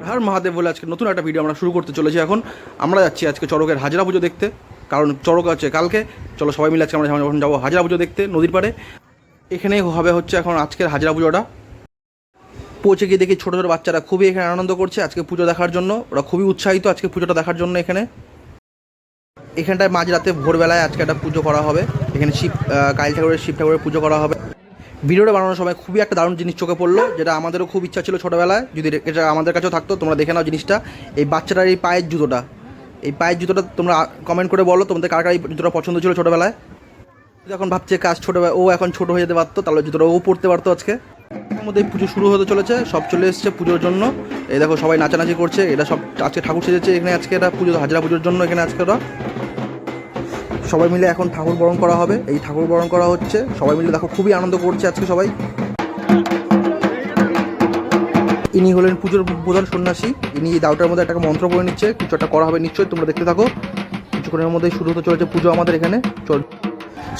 হর মহাদেব বলে আজকে নতুন একটা ভিডিও আমরা শুরু করতে চলেছি। এখন আমরা যাচ্ছি আজকে চড়কের হাজরা পুজো দেখতে, কারণ চড়ক আছে কালকে। চলো সবাই মিলে আজকে আমরা এখন যাবো হাজরা পুজো দেখতে নদীর পাড়ে। এখানেই হবে হচ্ছে এখন আজকের হাজরা পুজোটা। পৌঁছে গিয়ে দেখি ছোটো ছোটো বাচ্চারা খুবই এখানে আনন্দ করছে আজকে পুজো দেখার জন্য। ওরা খুবই উৎসাহিত আজকে পুজোটা দেখার জন্য। এখানটায় মাঝরাতে ভোরবেলায় আজকে একটা পুজো করা হবে। এখানে কালী ঠাকুরের শিব ঠাকুরের পুজো করা হবে। ভিডিওটা বানানোর সময় খুবই একটা দারুণ জিনিস চোখে পড়লো, যেটা আমাদেরও খুব ইচ্ছা ছিল ছোটোবেলায়, যদি এটা আমাদের কাছেও থাকতো। তোমরা দেখে নাও জিনিসটা। এই বাচ্চাটার এই পায়ের জুতোটা তোমরা কমেন্ট করে বলো তোমাদের কার কার এই জুতোটা পছন্দ ছিল ছোটোবেলায়। এখন ভাবছে কাজ ছোটোবেলায় ও এখন ছোটো হয়ে যেতে পারতো, তাহলে জুতোটা ও পড়তে পারতো আজকে। এর মধ্যে পুজো শুরু হতে চলেছে, সব চলে এসছে পুজোর জন্য। এই দেখো সবাই নাচানাচি করছে। এটা সব আজকে ঠাকুর সেজেছে এখানে। আজকে এটা পুজো হাজরা পুজোর জন্য এখানে আজকে ওরা সবাই মিলে এখন ঠাকুর বরণ করা হবে। এই ঠাকুর বরণ করা হচ্ছে, সবাই মিলে দেখো খুবই আনন্দ করছে আজকে সবাই। ইনি হলেন পুজোর প্রধান সন্ন্যাসী। ইনি দাউটার মধ্যে একটা মন্ত্র পড়ে নিচ্ছে, কিছু একটা করা হবে নিশ্চয়ই, তোমরা দেখতে থাকো। কিছুক্ষণের মধ্যেই শুরু হতে চলেছে পুজো আমাদের এখানে।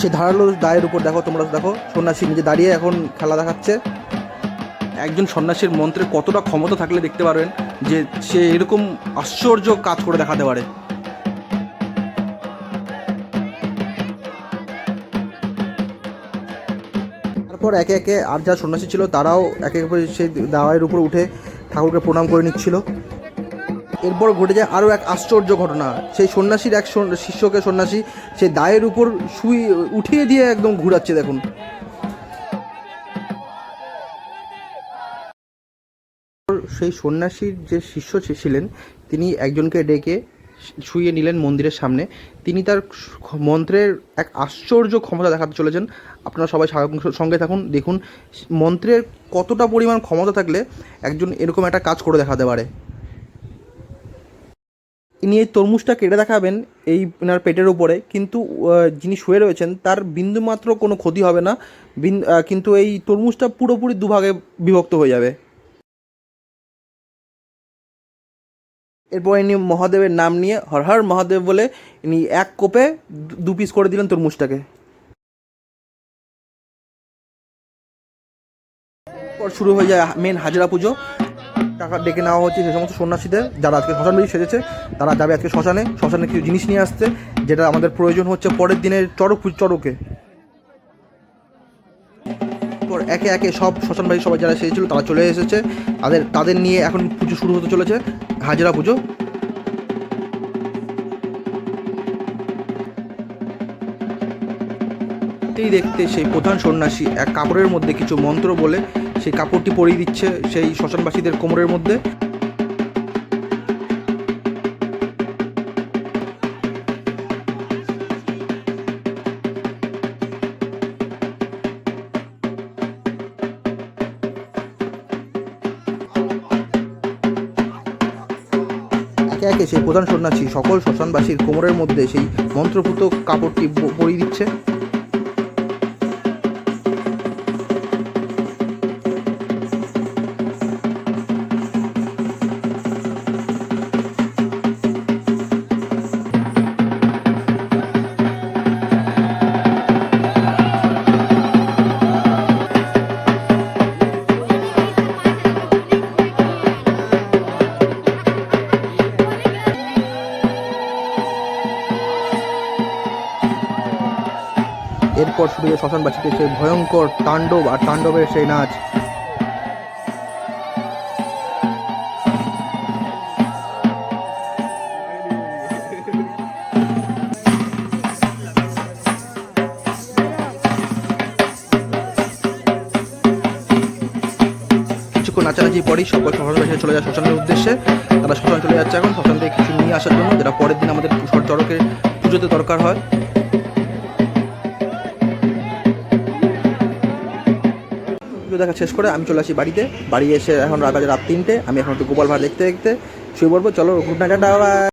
সেই ধারালো দায়ের উপর দেখো, তোমরা দেখো সন্ন্যাসী নিজে দাঁড়িয়ে এখন খেলা দেখাচ্ছে। একজন সন্ন্যাসীর মন্ত্রের কতটা ক্ষমতা থাকলে দেখতে পারবেন যে সে এরকম আশ্চর্য কাজ করে দেখাতে পারে। তারপর একে একে আর যারা সন্ন্যাসী ছিল তারাও একে একে সেই দাওয়াইয়ের উপর উঠে ঠাকুরকে প্রণাম করে নিচ্ছিল। এরপর ঘটে যায় আরও এক আশ্চর্য ঘটনা। সেই সন্ন্যাসীর এক শিষ্যকে সন্ন্যাসী সেই দায়ের উপর উঠিয়ে দিয়ে একদম ঘুরাচ্ছে দেখুন। সেই সন্ন্যাসীর যে শিষ্য ছিলেন তিনি একজনকে ডেকে শুইয়ে নিলেন মন্দিরের সামনে। তিনি তার মন্ত্রের এক আশ্চর্য ক্ষমতা দেখাতে চলেছেন। আপনারা সবাই সঙ্গে থাকুন, দেখুন মন্ত্রের কতটা পরিমাণ ক্ষমতা থাকলে একজন এরকম একটা কাজ করে দেখাতে পারে। ইনি এই তরমুজটা কেটে দেখাবেন এই ওনার পেটের উপরে, কিন্তু যিনি শুয়ে রয়েছেন তার বিন্দুমাত্র কোনো ক্ষতি হবে না। কিন্তু এই তরমুজটা পুরোপুরি দুভাগে বিভক্ত হয়ে যাবে। এরপর ইনি মহাদেবের নাম নিয়ে হর হর মহাদেব বলে ইনি এক কোপে 2 পিস করে দিলেন তরমুজটাকে। পর শুরু হয়ে যায় মেন হাজরা পুজো। টাকা ডেকে নেওয়া হচ্ছে সে সমস্ত সন্ন্যাসীদের যারা আজকে শ্মশানবাড়ি সেজেছে। তারা যাবে আজকে শ্মশানে কিছু জিনিস নিয়ে আসতে, যেটা আমাদের প্রয়োজন হচ্ছে পরের দিনের চড়কে। পর একে একে সব শ্মশানবাড়ি সবাই যারা সেজেছিল তারা চলে এসেছে। তাদের নিয়ে এখন পুজো শুরু হতে চলেছে, হাজরা পুজো। দেখতে সেই প্রধান সন্ন্যাসী এক কাপড়ের মধ্যে কিছু মন্ত্র বলে সেই কাপড়টি পরিয়ে দিচ্ছে সেই শ্মশানবাসীদের কোমরের মধ্যে। একে একে সেই প্রধান সন্ন্যাসী সকল শ্মশানবাসীর কোমরের মধ্যে সেই মন্ত্রপুত কাপড়টি পরিয়ে দিচ্ছে। এরপর শুরু হয়ে শ্মশানবাসীতে সেই ভয়ঙ্কর তাণ্ডব আর তাণ্ডবের সেই নাচ। কিছুক্ষণ নাচানাচি পরেই সকল শ্মশানবাসী চলে যায় শ্মশানের উদ্দেশ্যে। তারা শ্মশান চলে যাচ্ছে এখন শ্মশান থেকে কিছু নিয়ে আসার জন্য, যেটা পরের দিন আমাদের চড়কের পুজোতে দরকার হয়। দেখা শেষ করে আমি চলে আসি বাড়ি এসে এখন রাত 3টে। আমি এখন একটু গোপাল ভাড় দেখতে শুয়ে পড়বো। চলো গুড নাইট।